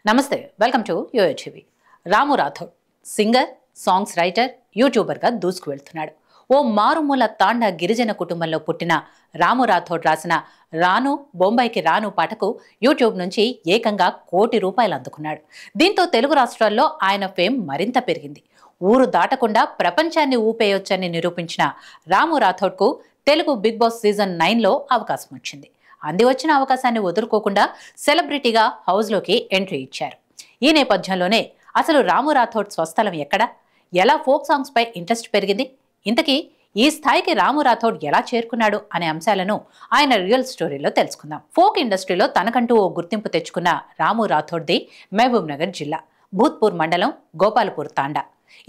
నమస్తే, welcome to YOYO TV. Ramu Rathod singer, songs writer, యూట్యూబర్గా దూసుకు వెళ్తున్నాడు. ఓ మారుమూల తాండా గిరిజన కుటుంబంలో పుట్టిన రాము రాథోడ్ రాసిన రాను బొంబాయికి రాను పాటకు యూట్యూబ్ నుంచి ఏకంగా ₹1,00,00,000 అందుకున్నాడు. దీంతో తెలుగు రాష్ట్రాల్లో ఆయన ఫేమ్ మరింత పెరిగింది. ఊరు దాటకుండా ప్రపంచాన్ని ఊపేయొచ్చని నిరూపించిన రాము రాథోడ్కు తెలుగు బిగ్ బాస్ సీజన్ 9లో అవకాశం వచ్చింది. అంది వచ్చిన అవకాశాన్ని వదులుకోకుండా సెలబ్రిటీగా హౌస్లోకి ఎంట్రీ ఇచ్చారు. ఈ నేపథ్యంలోనే అసలు రాము రాథోడ్ స్వస్థలం ఎక్కడ, ఎలా ఫోక్ సాంగ్స్ పై ఇంట్రెస్ట్ పెరిగింది, ఇంతకీ ఈ స్థాయికి రాము రాథోడ్ ఎలా చేరుకున్నాడు అనే అంశాలను ఆయన రియల్ స్టోరీలో తెలుసుకుందాం. ఫోక్ ఇండస్ట్రీలో తనకంటూ ఓ గుర్తింపు తెచ్చుకున్న రాము రాథోడ్ది మహబూబ్ నగర్ జిల్లా భూత్పూర్ మండలం గోపాలపూర్ తాండా.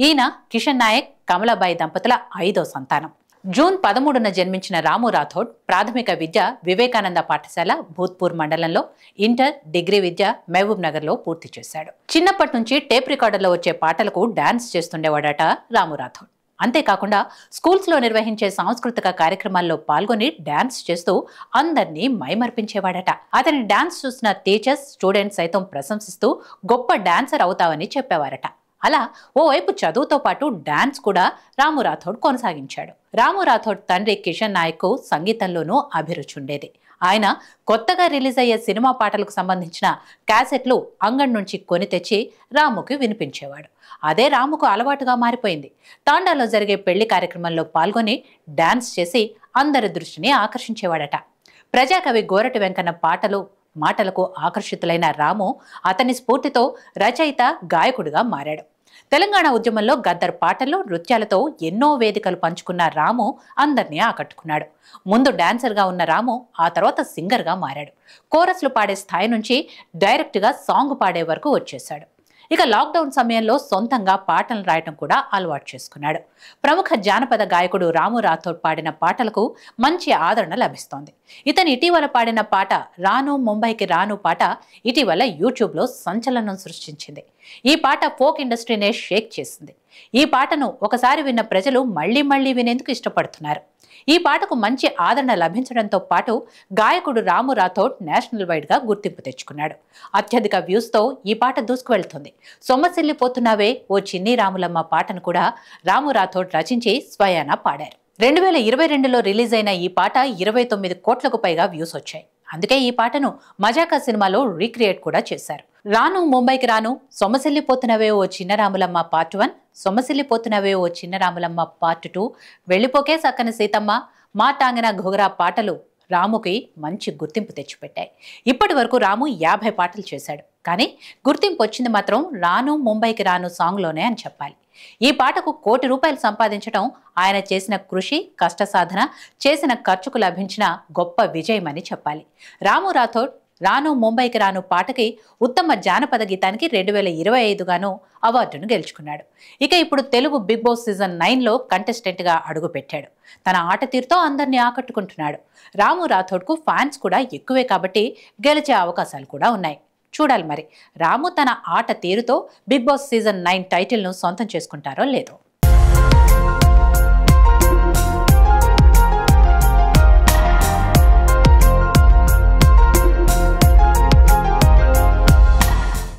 ఈయన కిషన్ నాయక్, కమలాబాయి దంపతుల 5వ సంతానం. జూన్ 13న జన్మించిన రాము రాథోడ్ ప్రాథమిక విద్య వివేకానంద పాఠశాల భూత్పూర్ మండలంలో, ఇంటర్, డిగ్రీ విద్య మహబూబ్ నగర్లో పూర్తి చేశాడు. చిన్నప్పటి నుంచి టేప్ రికార్డర్లో వచ్చే పాటలకు డాన్స్ చేస్తుండేవాడట రాము రాథోడ్. అంతేకాకుండా స్కూల్స్లో నిర్వహించే సాంస్కృతిక కార్యక్రమాల్లో పాల్గొని డాన్స్ చేస్తూ అందరినీ మైమర్పించేవాడట. అతని డాన్స్ చూసిన టీచర్స్, స్టూడెంట్స్ సైతం ప్రశంసిస్తూ గొప్ప డాన్సర్ అవుతావని చెప్పేవారట. అలా ఓవైపు చదువుతో పాటు డాన్స్ కూడా రాము రాథోడ్ కొనసాగించాడు. రాము రాథోడ్ తండ్రి కిషన్ నాయక్ సంగీతంలోనూ అభిరుచి ఉండేది. ఆయన కొత్తగా రిలీజ్ అయ్యే సినిమా పాటలకు సంబంధించిన క్యాసెట్లు అంగడి నుంచి కొని తెచ్చి రాముకి వినిపించేవాడు. అదే రాముకు అలవాటుగా మారిపోయింది. తాండాలో జరిగే పెళ్లి కార్యక్రమంలో పాల్గొని డాన్స్ చేసి అందరి దృష్టిని ఆకర్షించేవాడట. ప్రజాకవి గోరటి వెంకన్న మాటలకు ఆకర్షితులైన రాము అతని స్ఫూర్తితో రచయిత, గాయకుడిగా మారాడు. తెలంగాణ ఉద్యమంలో గద్దర్ పాటల్లో, నృత్యాలతో ఎన్నో వేదికలు పంచుకున్న రాము అందరినీ ఆకట్టుకున్నాడు. ముందు డాన్సర్గా ఉన్న రాము ఆ తర్వాత సింగర్గా మారాడు. కోరస్లు పాడే స్థాయి నుంచి డైరెక్ట్గా సాంగ్ పాడే వరకు వచ్చేశాడు. ఇక లాక్డౌన్ సమయంలో సొంతంగా పాటలు రాయటం కూడా అలవాటు చేసుకున్నాడు. ప్రముఖ జానపద గాయకుడు రాము రాథోడ్ పాడిన పాటలకు మంచి ఆదరణ లభిస్తోంది. ఇతను ఇటీవల పాడిన పాట రాను ముంబైకి రాను పాట ఇటీవల యూట్యూబ్లో సంచలనం సృష్టించింది. ఈ పాట ఫోక్ ఇండస్ట్రీనే షేక్ చేసింది. ఈ పాటను ఒకసారి విన్న ప్రజలు మళ్లీ వినేందుకు ఇష్టపడుతున్నారు. ఈ పాటకు మంచి ఆదరణ లభించడంతో పాటు గాయకుడు రాము రాథోడ్ నేషనల్ వైడ్ గా గుర్తింపు తెచ్చుకున్నాడు. అత్యధిక వ్యూస్ తో ఈ పాట దూసుకువెళ్తుంది. సొమ్మసిల్లిపోతున్నావే ఓ చిన్ని రాములమ్మ పాటను కూడా రాము రాథోడ్ రచించి స్వయానా పాడారు. 2022లో రిలీజ్ అయిన ఈ పాట 29 కోట్లకు పైగా వ్యూస్ వచ్చాయి. అందుకే ఈ పాటను మజాకా సినిమాలో రీక్రియేట్ కూడా చేశారు. రాను ముంబైకి రాను, సొమ్మసిల్లిపోతున్నవే ఓ చిన్న రాములమ్మ పార్ట్ 1, సొమ్మసిల్లిపోతున్నవే ఓ చిన్న రాములమ్మ పార్ట్ 2, వెళ్ళిపోకే సక్కని సీతమ్మ, మా టాంగన ఘోగరా పాటలు రాముకి మంచి గుర్తింపు తెచ్చిపెట్టాయి. ఇప్పటి వరకు రాము 50 పాటలు చేశాడు. కానీ గుర్తింపు వచ్చింది మాత్రం రాను ముంబైకి రాను సాంగ్లోనే అని చెప్పాలి. ఈ పాటకు ₹1,00,00,000 సంపాదించడం ఆయన చేసిన కృషి, కష్టసాధన, చేసిన ఖర్చుకు లభించిన గొప్ప విజయమని చెప్పాలి. రాము రాథోడ్ రాను ముంబైకి రాను పాటకి ఉత్తమ జానపద గీతానికి 2025 గాను అవార్డును గెలుచుకున్నాడు. ఇక ఇప్పుడు తెలుగు బిగ్ బాస్ సీజన్ 9లో కంటెస్టెంట్గా అడుగుపెట్టాడు. తన ఆట తీరుతో అందరినీ ఆకట్టుకుంటున్నాడు. రాము రాథోడ్కు ఫ్యాన్స్ కూడా ఎక్కువే కాబట్టి గెలిచే అవకాశాలు కూడా ఉన్నాయి. చూడాలి మరి రాము తన ఆట తీరుతో బిగ్ బాస్ సీజన్ 9 టైటిల్ను సొంతం చేసుకుంటారో లేదో.